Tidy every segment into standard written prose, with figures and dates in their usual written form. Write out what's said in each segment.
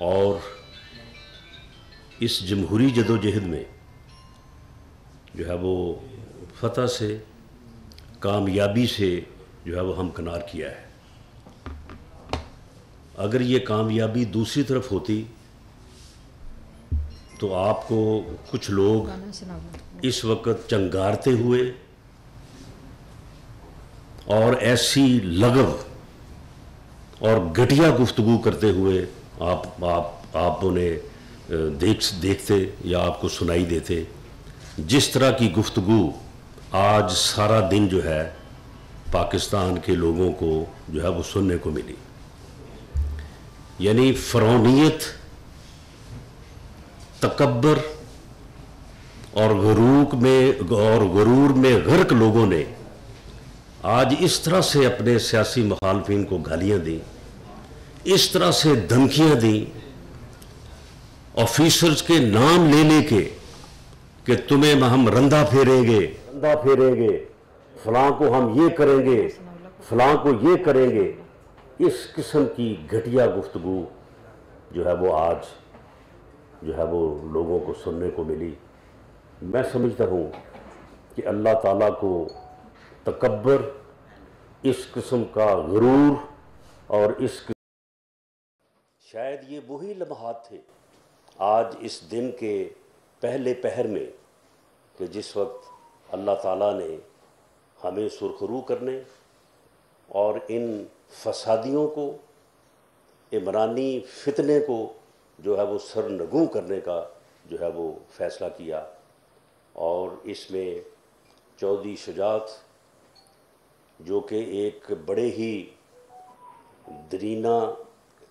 और इस जमहूरी जदोजहद में जो है वो फतह से, कामयाबी से जो है वो हमकिनार किया है। अगर ये कामयाबी दूसरी तरफ होती तो आपको कुछ लोग इस वक्त चंगारते हुए और ऐसी लगव और घटिया गुफ्तगू करते हुए आप उन्हें देखते या आपको सुनाई देते। जिस तरह की गुफ्तगू आज सारा दिन जो है पाकिस्तान के लोगों को जो है वो सुनने को मिली, यानी फ़िरौनियत, तकब्बर और गरूर में गर्क लोगों ने आज इस तरह से अपने सियासी मुखालफिन को गालियां दी, इस तरह से धमकियां दी, ऑफिसर्स के नाम ले लेके कि तुम्हें हम रंधा फेरेंगे, फलां को हम ये करेंगे, फलां को ये करेंगे। इस किस्म की घटिया गुफ्तगू जो है वो आज जो है वो लोगों को सुनने को मिली। मैं समझता हूँ कि अल्लाह ताला को तकब्बर, इस किस्म का गुरूर और शायद ये वही लम्हात थे आज इस दिन के पहले पहर में कि जिस वक्त अल्लाह ताला ने हमें सुरखरू करने और इन फसादियों को, इमरानी फितने को जो है वो सरनगू करने का जो है वो फ़ैसला किया। और इसमें चौधरी शुजात जो कि एक बड़े ही दरीना,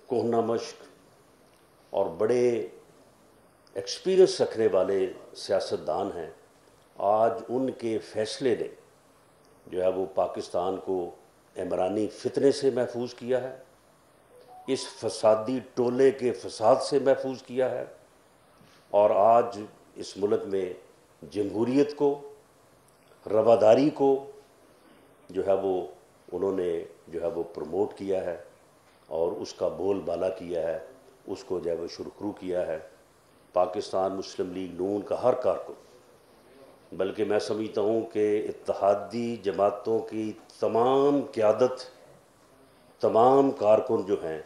कोहना मश्क और बड़े एक्सपीरियंस रखने वाले सियासतदान हैं, आज उनके फ़ैसले ने जो है वो पाकिस्तान को इमरानी फितने से महफूज किया है, इस फसादी टोले के फसाद से महफूज किया है और आज इस मुल्क में जमहूरियत को, रवादारी को जो है वो उन्होंने जो है वो प्रमोट किया है और उसका बोलबाला किया है, उसको जो है वो सुरखरू किया है। पाकिस्तान मुस्लिम लीग नून का हर कारकुन, बल्कि मैं समझता हूँ कि इत्तेहादी जमातों की तमाम क़यादत, तमाम कारकुन जो हैं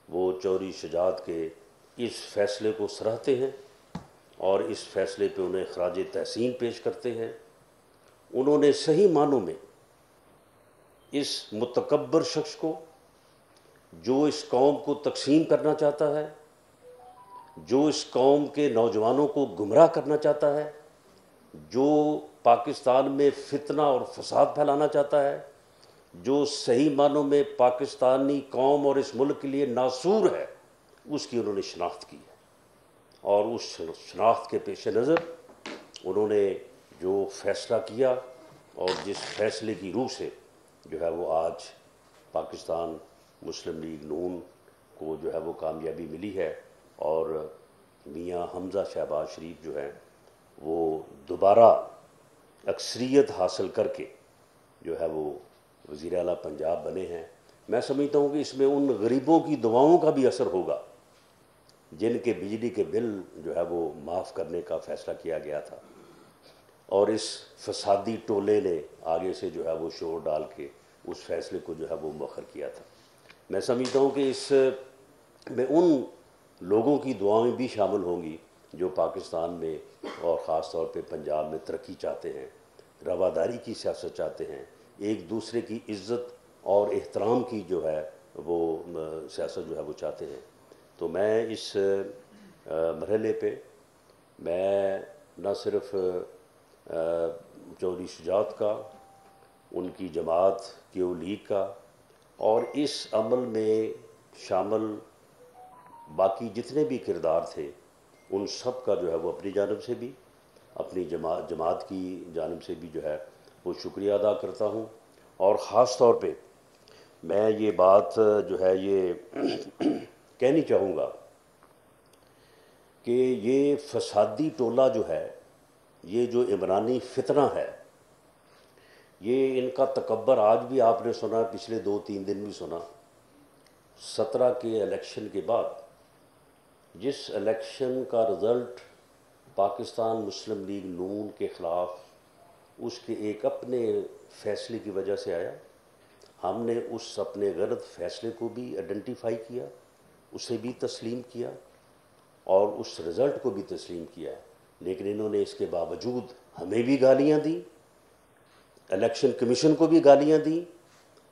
वो चौधरी शुजात के इस फ़ैसले को सराहते हैं और इस फ़ैसले पे उन्हें ख़राज तहसीन पेश करते हैं। उन्होंने सही मानों में इस मुतकब्बर शख्स को, जो इस कौम को तकसीम करना चाहता है, जो इस कौम के नौजवानों को गुमराह करना चाहता है, जो पाकिस्तान में फितना और फसाद फैलाना चाहता है, जो सही मानों में पाकिस्तानी कौम और इस मुल्क के लिए नासूर है, उसकी उन्होंने शनाख्त की है। और उस शनाख्त के पेश नज़र उन्होंने जो फ़ैसला किया और जिस फ़ैसले की रूह से जो है वो आज पाकिस्तान मुस्लिम लीग नून को जो है वो कामयाबी मिली है और मियाँ हमज़ा शहबाज शरीफ जो हैं वो दोबारा अक्सरियत हासिल करके जो है वो वज़ीर आला पंजाब बने हैं। मैं समझता हूँ कि इसमें उन गरीबों की दुआओं का भी असर होगा जिनके बिजली के बिल जो है वो माफ़ करने का फ़ैसला किया गया था और इस फसादी टोले ने आगे से जो है वो शोर डाल के उस फ़ैसले को जो है वो मौखर किया था। मैं समझता हूँ कि इस में उन लोगों की दुआएं भी शामिल होंगी जो पाकिस्तान में और ख़ास तौर पे पंजाब में तरक्की चाहते हैं, रवादारी की सियासत चाहते हैं, एक दूसरे की इज़्ज़त और एहतराम की जो है वो सियासत जो है वो चाहते हैं। तो मैं इस मरहले पे मैं न सिर्फ चौधरी शुजात का, उनकी जमात के लीग का और इस अमल में शामिल बाकी जितने भी किरदार थे उन सब का जो है वो अपनी जानिब से भी, अपनी जमात की जानिब से भी जो है वो शुक्रिया अदा करता हूँ। और ख़ास तौर पे मैं ये बात जो है ये कहनी चाहूँगा कि ये फसादी टोला जो है, ये जो इमरानी फितना है, ये इनका तकब्बर आज भी आपने सुना, पिछले 2-3 दिन भी सुना। 17 के इलेक्शन के बाद जिस इलेक्शन का रिज़ल्ट पाकिस्तान मुस्लिम लीग नून के ख़िलाफ़ उसके एक अपने फ़ैसले की वजह से आया, हमने उस अपने गलत फ़ैसले को भी आइडेंटिफाई किया, उसे भी तस्लीम किया और उस रिज़ल्ट को भी तस्लीम किया। लेकिन इन्होंने इसके बावजूद हमें भी गालियाँ दी, इलेक्शन कमीशन को भी गालियाँ दी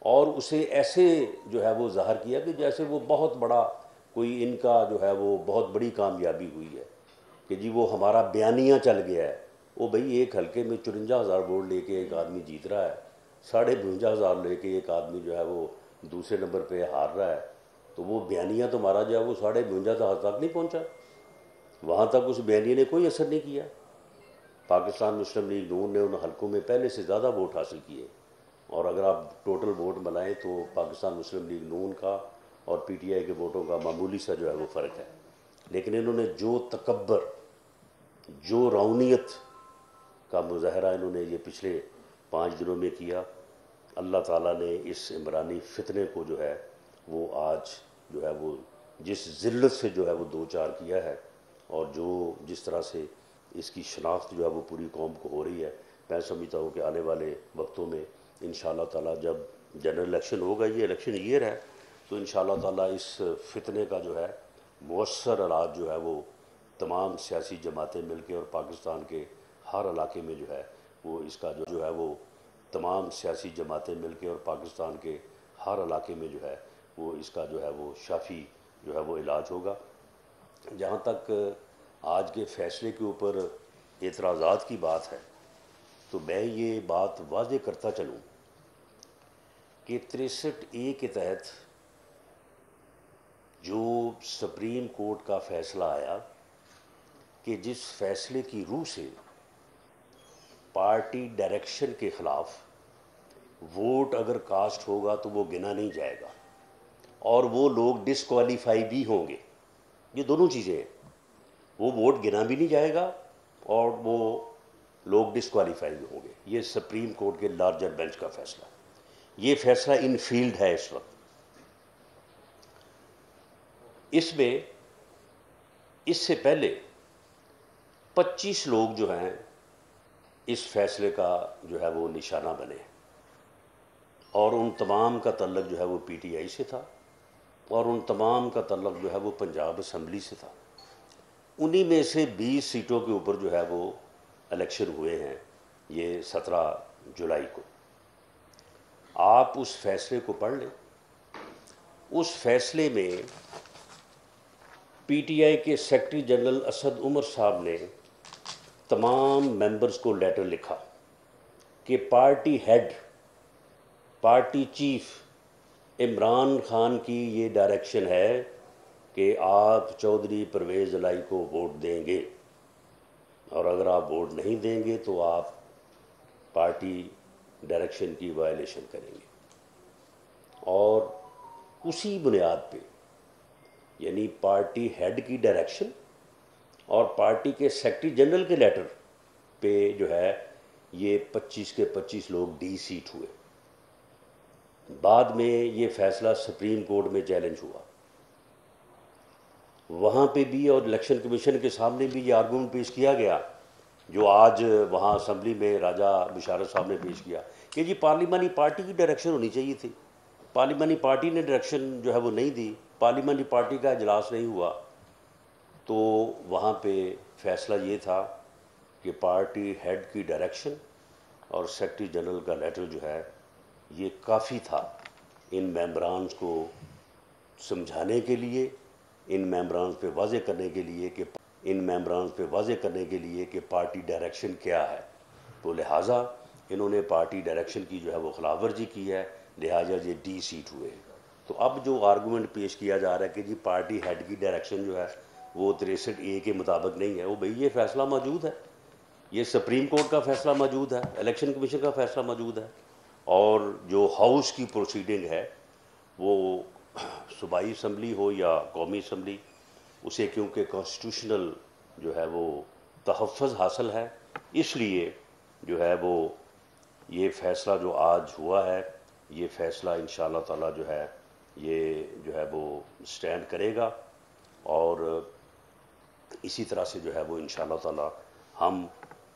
और उसे ऐसे जो है वो ज़ाहिर किया कि जैसे वो बहुत बड़ा कोई इनका जो है वो बहुत बड़ी कामयाबी हुई है कि जी वो हमारा बयानिया चल गया है। वो भाई एक हल्के में 54,000 वोट लेके एक आदमी जीत रहा है, 52,500 लेके एक आदमी जो है वो दूसरे नंबर पे हार रहा है, तो वो बयानिया तुम्हारा जो है वो 52,500 तक नहीं पहुंचा, वहाँ तक उस बयानिया ने कोई असर नहीं किया। पाकिस्तान मुस्लिम लीग नून ने उन हलकों में पहले से ज़्यादा वोट हासिल किए और अगर आप टोटल वोट बनाएं तो पाकिस्तान मुस्लिम लीग नून का और PTI के वोटों का मामूली सा जो है वो फ़र्क है। लेकिन इन्होंने जो तकब्बर, जो रौनियत का मुजाहरा इन्होंने ये पिछले 5 दिनों में किया, अल्लाह ताला ने इस इमरानी फितने को जो है वो आज जो है वो जिस ज़िल्लत से जो है वो दो चार किया है और जो जिस तरह से इसकी शनाख्त जो है वो पूरी कौम को हो रही है, मैं समझता हूँ कि आने वाले वक्तों में इंशाअल्लाह ताला जब जनरल इलेक्शन होगा, ये इलेक्शन ईयर है, तो इंशाअल्लाह ताला इस फितने का जो है मुअस्सर इलाज जो है वो तमाम सियासी जमातें मिलकर और पाकिस्तान के हर इलाके में जो है वो इसका जो है वो तमाम सियासी जमातें मिलकर और पाकिस्तान के हर इलाके में जो है वो इसका जो है वो शाफी जो है वो इलाज होगा। जहाँ तक आज के फ़ैसले के ऊपर एतराज़ात की बात है, तो मैं ये बात वाज़ेह करता चलूँ कि 63A के तहत जो सुप्रीम कोर्ट का फ़ैसला आया कि जिस फ़ैसले की रूह से पार्टी डायरेक्शन के ख़िलाफ़ वोट अगर कास्ट होगा तो वो गिना नहीं जाएगा और वो लोग डिसक्वालीफाई भी होंगे, ये दोनों चीज़ें हैं, वो वोट गिना भी नहीं जाएगा और वो लोग डिसक्वालीफाई भी होंगे। ये सुप्रीम कोर्ट के लार्जर बेंच का फ़ैसला, ये फ़ैसला इन फील्ड है इस वक्त। इसमें इससे पहले 25 लोग जो हैं इस फैसले का जो है वो निशाना बने और उन तमाम का तल्लक जो है वो PTI से था और उन तमाम का तल्लक जो है वो पंजाब असम्बली से था। उन्हीं में से 20 सीटों के ऊपर जो है वो इलेक्शन हुए हैं ये 17 जुलाई को। आप उस फैसले को पढ़ लें। उस फैसले में PTI के सेक्रेटरी जनरल असद उमर साहब ने तमाम मेंबर्स को लेटर लिखा कि party head, party chief Imran Khan की ये डायरेक्शन है कि आप चौधरी परवेज़ इलाही को वोट देंगे और अगर आप वोट नहीं देंगे तो आप पार्टी डायरेक्शन की वायलेशन करेंगे। और उसी बुनियाद पे यानी पार्टी हेड की डायरेक्शन और पार्टी के सेक्रेटरी जनरल के लेटर पे जो है ये 25 के 25 लोग सीट हुए। बाद में ये फैसला सुप्रीम कोर्ट में चैलेंज हुआ, वहाँ पे भी और इलेक्शन कमीशन के सामने भी ये आर्गूमेंट पेश किया गया जो आज वहाँ असम्बली में राजा बिशारत साहब ने पेश किया कि जी पार्लिमानी पार्टी की डायरेक्शन होनी चाहिए थी, पार्लिमानी पार्टी ने डायरेक्शन जो है वो नहीं दी, पार्लिमानी पार्टी का इजलास नहीं हुआ। तो वहाँ पे फैसला ये था कि पार्टी हेड की डायरेक्शन और सेक्रेटरी जनरल का लेटर जो है ये काफ़ी था इन मेंबरान को समझाने के लिए, इन मेंबरान पे वाज़े करने के लिए कि पार्टी डायरेक्शन क्या है। तो लिहाजा इन्होंने पार्टी डायरेक्शन की जो है वो खिलाफ वर्जी की है, लिहाजा ये सीट हुए। तो अब जो आर्गूमेंट पेश किया जा रहा है कि जी पार्टी हेड की डायरेक्शन जो है वो 63A के मुताबिक नहीं है, वो भाई ये फैसला मौजूद है, ये सुप्रीम कोर्ट का फैसला मौजूद है, इलेक्शन कमीशन का फैसला मौजूद है और जो हाउस की प्रोसीडिंग है वो सूबाई असम्बली हो या कौमी असम्बली, उसे क्योंकि कॉन्स्टिट्यूशनल जो है वो तहफ़्फ़ुज़ हासिल है, इसलिए जो है वो ये फ़ैसला जो आज हुआ है ये फ़ैसला इंशाअल्लाह ताला जो है ये जो है वो स्टैंड करेगा। और इसी तरह से जो है वो इंशाअल्लाह ताला हम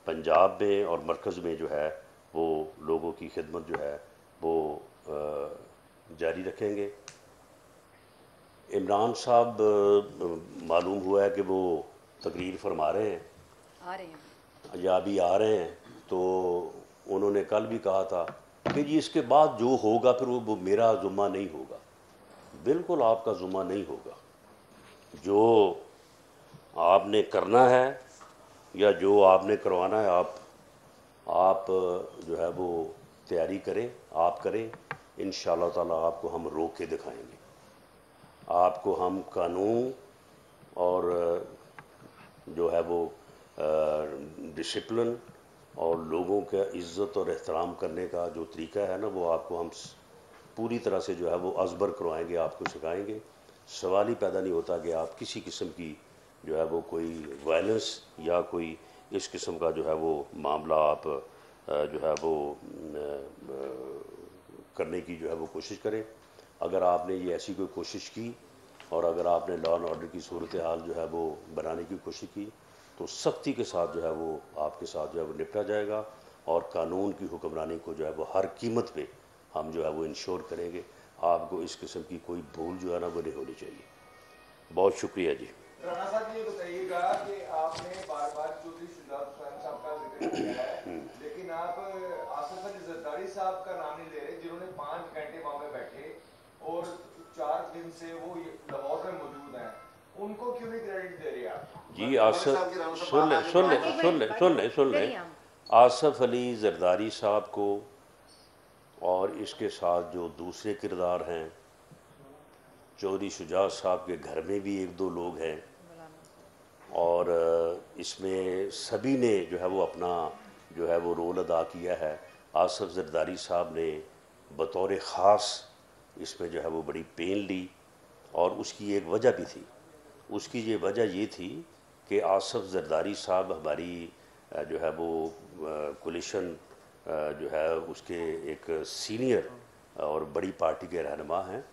पंजाब में और मरकज़ में जो है वो लोगों की खिदमत जो है वो जारी रखेंगे। इमरान साहब मालूम हुआ है कि वो तकरीर फरमा रहे हैं, आ रहे हैं या अभी आ रहे हैं। तो उन्होंने कल भी कहा था कि जी इसके बाद जो होगा फिर वो मेरा ज़ुम्मा नहीं होगा। बिल्कुल आपका ज़ुम्मा नहीं होगा। जो आपने करना है या जो आपने करवाना है, आप जो है वो तैयारी करें, आप करें। इंशाअल्लाह ताला आपको हम रोक के दिखाएंगे, आपको हम कानून और जो है वो डिसिप्लिन और लोगों का इज़्ज़त और एहतराम करने का जो तरीका है ना, वो आपको हम पूरी तरह से जो है वो अजबर करवाएंगे, आपको सिखाएंगे। सवाल ही पैदा नहीं होता कि आप किसी किस्म की जो है वो कोई वायलेंस या कोई इस किस्म का जो है वो मामला आप जो है वो करने की जो है वो कोशिश करें। अगर आपने ये ऐसी कोई कोशिश की और अगर आपने लॉ एंड ऑर्डर की सूरत हाल जो है वो बनाने की कोशिश की, तो सख्ती के साथ जो है वो आपके साथ जो है वो निपटा जाएगा और कानून की हुक्मरानी को जो है वो हर कीमत पे हम जो है वो इंश्योर करेंगे। आपको इस किस्म की कोई भूल जो है ना वो नहीं होनी चाहिए। बहुत शुक्रिया जी। राणा साहब ये बताइएगा कि आपने बार बार चौधरी शुजात हुसैन साहब का जिक्र किया है, लेकिन आप आसिफ अली जरदारी साहब का नाम नहीं ले रहे, जिन्होंने 5 घंटे वहां पे बैठे और 4 दिन से वो लाहौर में मौजूद हैं। उनको क्यों नहीं क्रेडिट दे रहे आप? जी आसिफ सुन ले आसिफ अली जरदारी साहब को और इसके साथ जो दूसरे किरदार हैं, चौधरी शुजात साहब के घर में भी 1-2 लोग हैं और इसमें सभी ने जो है वो अपना जो है वो रोल अदा किया है। आसिफ जरदारी साहब ने बतौर ख़ास इसमें जो है वो बड़ी पेन ली और उसकी एक वजह भी थी। उसकी ये वजह ये थी कि आसिफ जरदारी साहब हमारी जो है वो कोलिशन जो है उसके एक सीनियर और बड़ी पार्टी के रहनुमा हैं।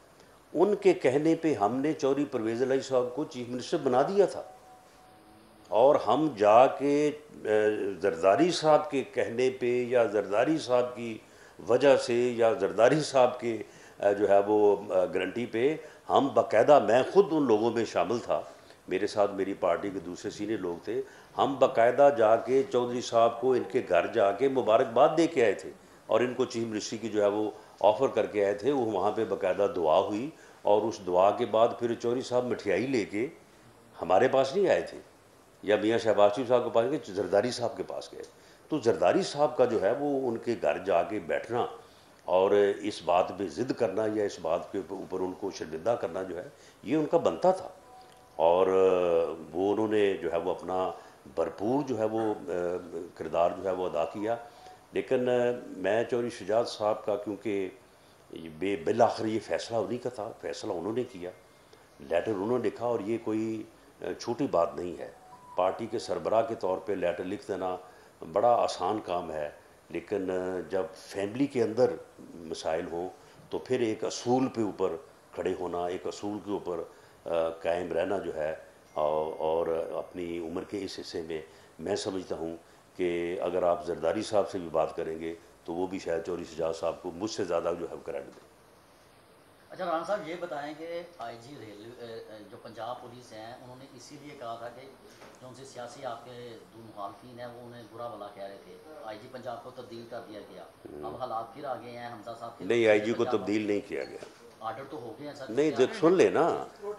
उनके कहने पे हमने चौधरी परवेज़ इलाही साहब को चीफ मिनिस्टर बना दिया था और हम जाके जरदारी साहब के कहने पे या जरदारी साहब की वजह से या जरदारी साहब के जो है वो गारंटी पे हम बाकायदा, मैं ख़ुद उन लोगों में शामिल था, मेरे साथ मेरी पार्टी के दूसरे सीनियर लोग थे, हम बाकायदा जाके चौधरी साहब को इनके घर जाके मुबारकबाद दे के आए थे और इनको चीफ मिनिस्ट्री की जो है वो ऑफ़र करके आए थे। वो वहाँ पे बाकायदा दुआ हुई और उस दुआ के बाद फिर चौधरी साहब मिठाई लेके हमारे पास नहीं आए थे या मियाँ शहबाज शरीफ साहब के पास गए, जरदारी साहब के पास गए। तो जरदारी साहब का जो है वो उनके घर जाके बैठना और इस बात पे ज़िद करना या इस बात के ऊपर उनको शर्मिंदा करना जो है ये उनका बनता था और वो उन्होंने जो है वो अपना भरपूर जो है वो किरदार जो है वो अदा किया। लेकिन मैं चौधरी शुजात साहब का, क्योंकि बिल आखिर ये फ़ैसला उन्हीं का था, फ़ैसला उन्होंने किया, लेटर उन्होंने लिखा और ये कोई छोटी बात नहीं है। पार्टी के सरबराह के तौर पे लेटर लिख देना बड़ा आसान काम है, लेकिन जब फैमिली के अंदर मसाइल हों तो फिर एक असूल पे ऊपर खड़े होना, एक असूल के ऊपर कायम रहना जो है और अपनी उम्र के इस हिस्से में मैं समझता हूँ कि अगर आप जरदारी साहब से भी बात करेंगे तो वो भी शायद चौधरी शुजात साहब को मुझसे ज़्यादा जो है क्रेडिट दें। अच्छा राणा साहब ये बताएं कि आईजी रेलवे जो पंजाब पुलिस हैं उन्होंने इसीलिए कहा था कि जो उनसे सियासी आपके दो मुखालफिन हैं वो उन्हें बुरा भला कह रहे थे, आईजी पंजाब को तब्दील कर दिया गया। अब हालात फिर आ गए हैं, हमजा साहब के नहीं, आईजी को तब्दील नहीं किया गया। आर्डर तो हो गए हैं सर। नहीं देख सुन ले ना,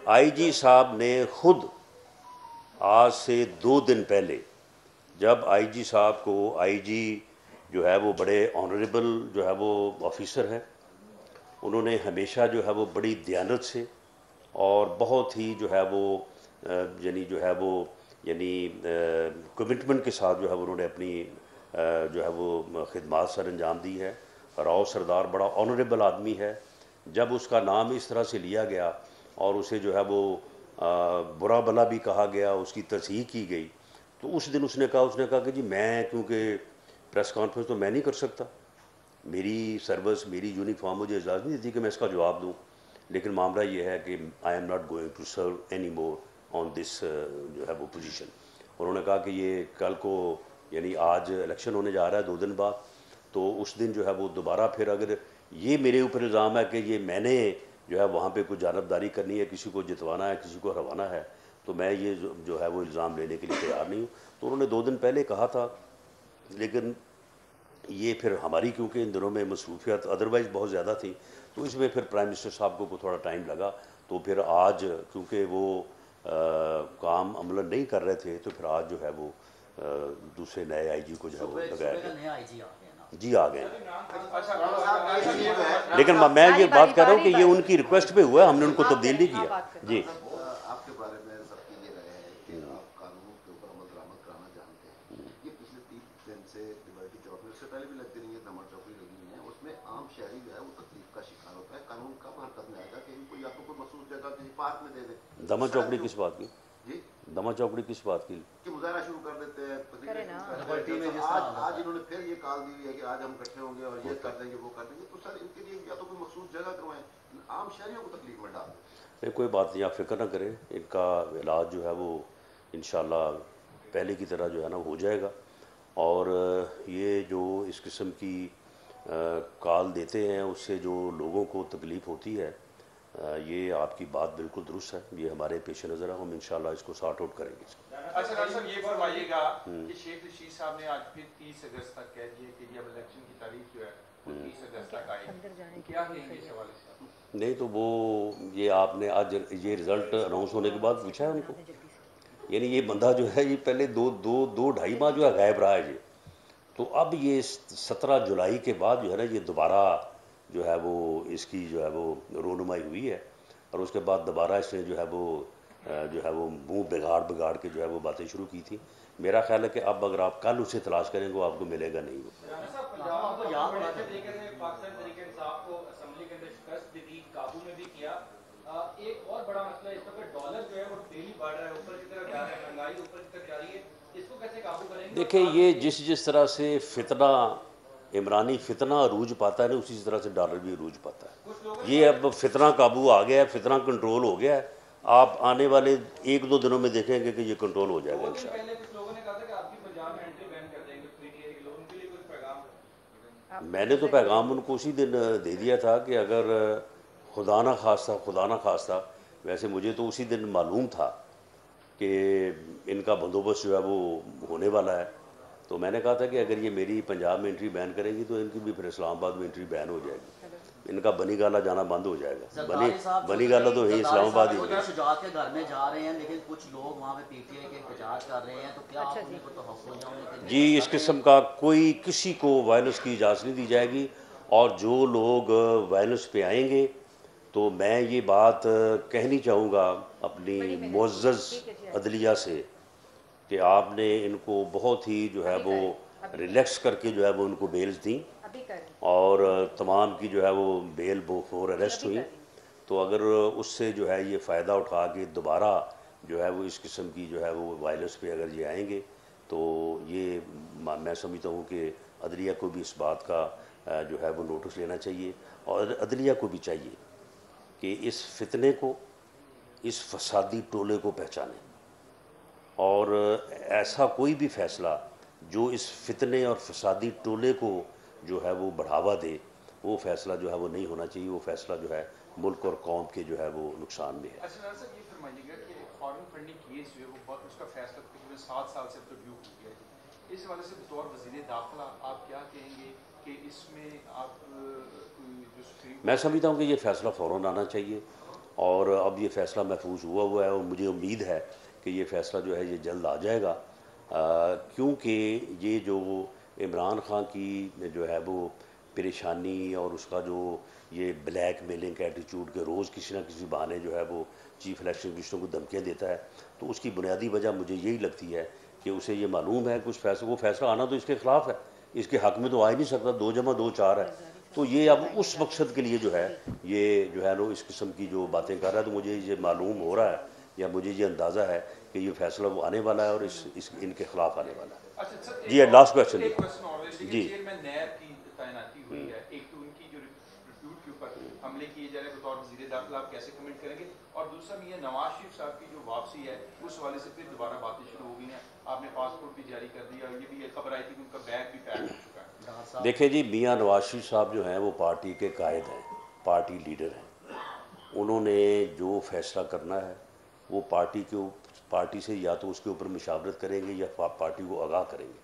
आईजी साहब ने खुद आज से 2 दिन पहले जब आईजी साहब को, आईजी जो है वो बड़े ऑनरेबल जो है वो ऑफिसर हैं, उन्होंने हमेशा जो है वो बड़ी दयानत से और बहुत ही जो है वो कमिटमेंट के साथ जो है उन्होंने अपनी जो है वो खिदमत सर अंजाम दी है। राव सरदार बड़ा ऑनरेबल आदमी है। जब उसका नाम इस तरह से लिया गया और उसे जो है वो बुरा भला भी कहा गया, उसकी तस्हीह की गई, तो उस दिन उसने कहा कि जी मैं, क्योंकि प्रेस कॉन्फ्रेंस तो मैं नहीं कर सकता, मेरी सर्विस, मेरी यूनिफॉर्म मुझे इजाज़त नहीं देती कि मैं इसका जवाब दूँ, लेकिन मामला ये है कि I am not going to serve any more on this जो है वो पोजीशन। उन्होंने कहा कि ये कल को यानी आज इलेक्शन होने जा रहा है 2 दिन बाद, तो उस दिन जो है वो दोबारा फिर अगर ये मेरे ऊपर इल्ज़ाम है कि ये मैंने जो है वहाँ पे कुछ जानबदारी करनी है, किसी को जितवाना है, किसी को हरवाना है, तो मैं ये जो है वो इल्ज़ाम लेने के लिए तैयार नहीं हूँ। तो उन्होंने 2 दिन पहले कहा था, लेकिन ये फिर हमारी क्योंकि इन दिनों में मसरूफियत अदरवाइज़ बहुत ज़्यादा थी, तो इसमें फिर प्राइम मिनिस्टर साहब को थोड़ा टाइम लगा। तो फिर आज क्योंकि वो काम अमल नहीं कर रहे थे, तो फिर आज जो है वो दूसरे नए आईजी को जो है वो लगाया गया। जी आ गए। लेकिन मैं ये बात कर रहा हूँ कि ये उनकी रिक्वेस्ट पे हुआ है, हमने उनको तब्दील नहीं किया। जी आपके बारे में सबकी ये राय है कि आप कानून के ऊपर अमल दरामद कराना जानते हैं। ये पिछले 3 दिन से लिबर्टी चौक में, उससे पहले भी लगती रही है, दमन चौकी लगी हुई है, उसमें आम शहरी जो है वो तकलीफ का शिकार होता है। कानून कब हरकत में आएगा कि इनको या तो कोई मखसूस जगह किसी पार्क में दे दे। दमन चौकड़ी किस बात की? जी दमन चौकड़ी किस बात की? कि मुजाहरा शुरू कर देते हैं। आज इन्होंने फिर ये कॉल दी है कि आज हम इकट्ठे होंगे और ये कर देंगे, वो कर देंगे। तो सर इनके लिए या तो कोई मखसूस जगह करवाएं, आम शहरियों को तकलीफ में डाल दें। कोई बात नहीं, आप फिक्र ना करें, इनका इलाज जो है वो इंशाल्लाह पहले की तरह जो है ना हो जाएगा। और ये जो इस किस्म की कॉल देते हैं उससे जो लोगों को तकलीफ़ होती है, ये आपकी बात बिल्कुल दुरुस्त है, ये हमारे पेश नज़र है, हम इंशाल्लाह इसको सॉर्ट आउट करेंगे। अच्छा डॉक्टर साहब ये फरमाइएगा कि शेख रशीद साहब ने आज फिर 30 अगस्त तक कह दिया कि जब इलेक्शन की तारीख जो है वो 30 अगस्त तक आएगी, क्या कहेंगे इस हवाले से? नहीं तो वो ये आपने आज ये रिज़ल्ट अनाउंस होने के बाद पूछा है उनको? यानी ये बंदा जो है ये पहले दो ढाई माह जो है गायब रहा है ये, तो अब ये 17 जुलाई के बाद जो है ना ये दोबारा जो है वो इसकी जो है वो रोनुमाई हुई है, और उसके बाद दोबारा इसने जो है वो मुंह बिगाड़ के जो है वो बातें शुरू की थी। मेरा ख्याल है कि अब अगर आप कल उसे तलाश करेंगे वो आपको मिलेगा नहीं। एक और बड़ा मसला इस वक्त डॉलर जो है वो डेली बढ़ रहा है, ऊपर की तरफ जा रहा है, महंगाई ऊपर की तरफ जा रही है, इसको कैसे काबू करेंगे? देखिए ये जिस तरह से फितना इमरानी फितना अरूज पाता है ना, उसी तरह से डॉलर भी अरूज पाता है। ये अब फितना काबू आ गया है, फितना कंट्रोल हो गया है, आप आने वाले 1-2 दिनों में देखेंगे कि ये कंट्रोल हो जाएगा इंशाल्लाह। मैंने तो पैगाम उनको उसी दिन दे दिया था कि अगर खुदा ना खास्ता, वैसे मुझे तो उसी दिन मालूम था कि इनका बंदोबस्त जो है वो होने वाला है, तो मैंने कहा था कि अगर ये मेरी पंजाब में एंट्री बैन करेंगी तो इनकी भी फिर इस्लामाबाद में एंट्री बैन हो जाएगी, इनका बनी गाला जाना बंद हो जाएगा। बनी गाला तो है इस्लामाबाद ही होगा। शुजात के घर में जा रहे हैं, लेकिन कुछ लोग वहाँ पे पीटीआई के एहतजाज कर रहे हैं, तो क्या आप उनको तो हौसला देंगे? जी इस किस्म का कोई किसी को वायलेंस की इजाज़त नहीं दी जाएगी, और जो लोग वायलेंस पे आएंगे तो मैं ये बात कहनी चाहूँगा अपनी मुअज़्ज़ज़ अदलिया से कि आपने इनको बहुत ही जो है वो रिलैक्स करके जो है वो उनको बेल्स दी, और तमाम की जो है वो बेल बिफोर अरेस्ट हुई। तो अगर उससे जो है ये फ़ायदा उठा के दोबारा जो है वो इस किस्म की जो है वो वायलेंस पे अगर ये आएंगे, तो ये मैं समझता हूँ कि अदलिया को भी इस बात का जो है वो नोटिस लेना चाहिए, और अदलिया को भी चाहिए कि इस फितने को, इस फसादी टोले को पहचानें, और ऐसा कोई भी फ़ैसला जो इस फितने और फसादी टोले को जो है वो बढ़ावा दे, वो फ़ैसला जो है वो नहीं होना चाहिए। वो फ़ैसला जो है मुल्क और कौम के जो है वो नुकसान में है। अच्छा सर ये फरमाइएगा कि फॉरेन फंडिंग केस जो है वो उसका फैसला तकरीबन 7 साल से रिव्यू हो गया है, इस हवाले से बतौर वज़ीर दाखिला आप क्या कहेंगे कि इसमें आप मैं समझता हूँ कि ये फ़ैसला फ़ौरन आना चाहिए, और अब ये फ़ैसला महफूज हुआ है, और मुझे उम्मीद है कि ये फ़ैसला जो है ये जल्द आ जाएगा, क्योंकि ये जो इमरान खान की जो है वो परेशानी और उसका जो ये ब्लैक मेलिंग एटीट्यूड के रोज़ किसी न किसी बहाने जो है वो चीफ इलेक्शन कमिश्नर को धमकियाँ देता है, तो उसकी बुनियादी वजह मुझे यही लगती है कि उसे ये मालूम है कुछ फैसला, वो फैसला आना तो इसके ख़िलाफ़ है, इसके हक़ में तो आ ही नहीं सकता, 2 + 2 4 है। तो ये अब उस मकसद के लिए जो है ये जो है ना इस किस्म की जो बातें कर रहा है, तो मुझे ये मालूम हो रहा है या मुझे ये अंदाज़ा है कि ये फैसला वो आने वाला है और इनके खिलाफ आने वाला है। अच्छा जी लास्ट क्वेश्चन जी। जी नैब की तैनाती हुई है, एक तो उनकी जो रिप्यूट के ऊपर हम हमले किए जा रहे हैं बतौर वज़ीर दाखिला, आप कैसे कमेंट करेंगे? और दूसरा ये नवाज शरीफ साहब की जो वापसी है उस हवाले से फिर दोबारा बातें शुरू हो गई हैं, आपने पासपोर्ट भी जारी कर दिया, ये भी खबर आई थी कि उनका बैग भी पैक हो चुका है। देखिए जी, मियाँ नवाज शरीफ साहब जो हैं वो पार्टी के कायद हैं, पार्टी लीडर हैं। उन्होंने जो फैसला करना है वो पार्टी से या तो उसके ऊपर मुशावरत करेंगे या पार्टी को आगाह करेंगे।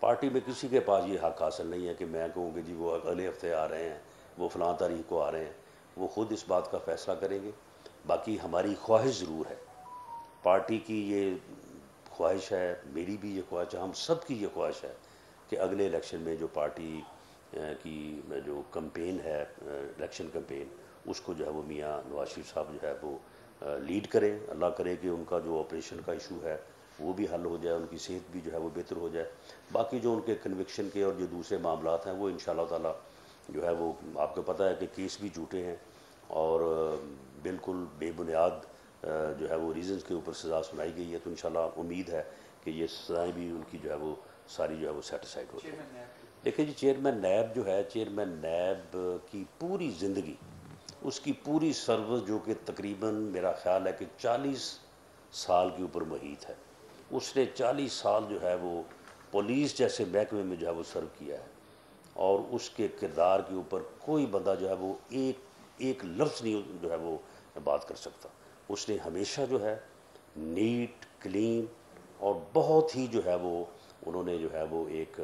पार्टी में किसी के पास ये हक हासिल नहीं है कि मैं कहूँ कि जी वो अगले हफ्ते आ रहे हैं, वो फ़लाँ तारीख को आ रहे हैं। वो ख़ुद इस बात का फ़ैसला करेंगे। बाकी हमारी ख्वाहिश ज़रूर है, पार्टी की ये ख्वाहिश है, मेरी भी ये ख्वाहिश है, हम सब की ये ख्वाहिश है कि अगले इलेक्शन में जो पार्टी की जो कैंपेन है, इलेक्शन कैंपेन, उसको जो है वो मियाँ नवाज शरीफ साहब जो है वो लीड करें। अल्लाह करे कि उनका जो ऑपरेशन का इशू है वो भी हल हो जाए, उनकी सेहत भी जो है वो बेहतर हो जाए। बाकी जो उनके कन्विक्शन के और जो दूसरे मामलात हैं वो इंशाअल्लाह ताला जो है वो, आपको पता है कि केस भी झूठे हैं और बिल्कुल बेबुनियाद जो है वो रीज़न्स के ऊपर सज़ा सुनाई गई है। तो इंशाअल्लाह उम्मीद है कि ये सज़ाएँ भी उनकी जो है वो सारी जो है वो सेटिस्फाइड हो जाए। देखिए जी, चेयरमैन नैब जो है, चेयरमैन नैब की पूरी ज़िंदगी, उसकी पूरी सर्विस जो कि तकरीबन मेरा ख्याल है कि 40 साल के ऊपर मुहित है, उसने 40 साल जो है वो पुलिस जैसे महकमे में जो है वो सर्व किया है और उसके किरदार के ऊपर कोई बंदा जो है वो एक लफ्ज़ नहीं जो है वो बात कर सकता। उसने हमेशा जो है नीट, क्लीन और बहुत ही जो है वो उन्होंने जो है वो एक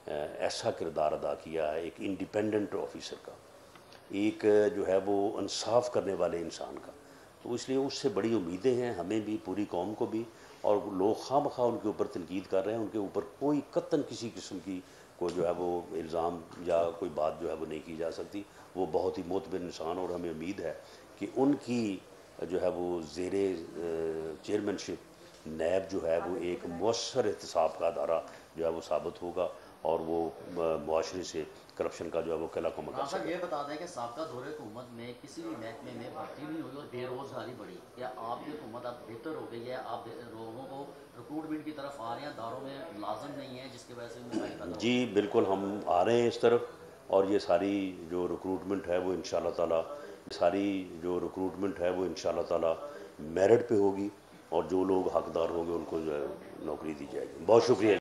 ऐसा किरदार अदा किया है, एक इंडिपेंडेंट ऑफिसर का, एक जो है वो इंसाफ करने वाले इंसान का। तो इसलिए उससे बड़ी उम्मीदें हैं हमें भी, पूरी कौम को भी। और लोग खामखा उनके ऊपर तनकीद कर रहे हैं, उनके ऊपर कोई कतन किसी किस्म की कोई जो है वो इल्ज़ाम या कोई बात जो है वो नहीं की जा सकती। वो बहुत ही मोतबर इंसान और हमें उम्मीद है कि उनकी जो है वो ज़ेरे चेयरमैनशिप नैब जो है वो एक मौसर एहतसाब का अदारा जो है वो साबित होगा और वो मुआशरे से करप्शन का जो है वो किला कम कर सर, सके। ये बता दें कि साबका दौरे हुकूमत में किसी भी महकमे में भर्ती नहीं हुई और बेरोजगारी बढ़ी, क्या आपकी हुकूमत अब बेहतर हो गई है? आप लोगों को रिक्रूटमेंट की तरफ आ रहे हैं, दारों में मुलाजम नहीं है जिसकी वजह से मसाइल पैदा हो रहे हैं? जी बिल्कुल, हम आ रहे हैं इस तरफ और ये सारी जो रिक्रूटमेंट है वो इंशाल्लाह ताला मेरिट पे होगी और जो लोग हकदार होंगे उनको जो है नौकरी दी जाएगी। बहुत शुक्रिया।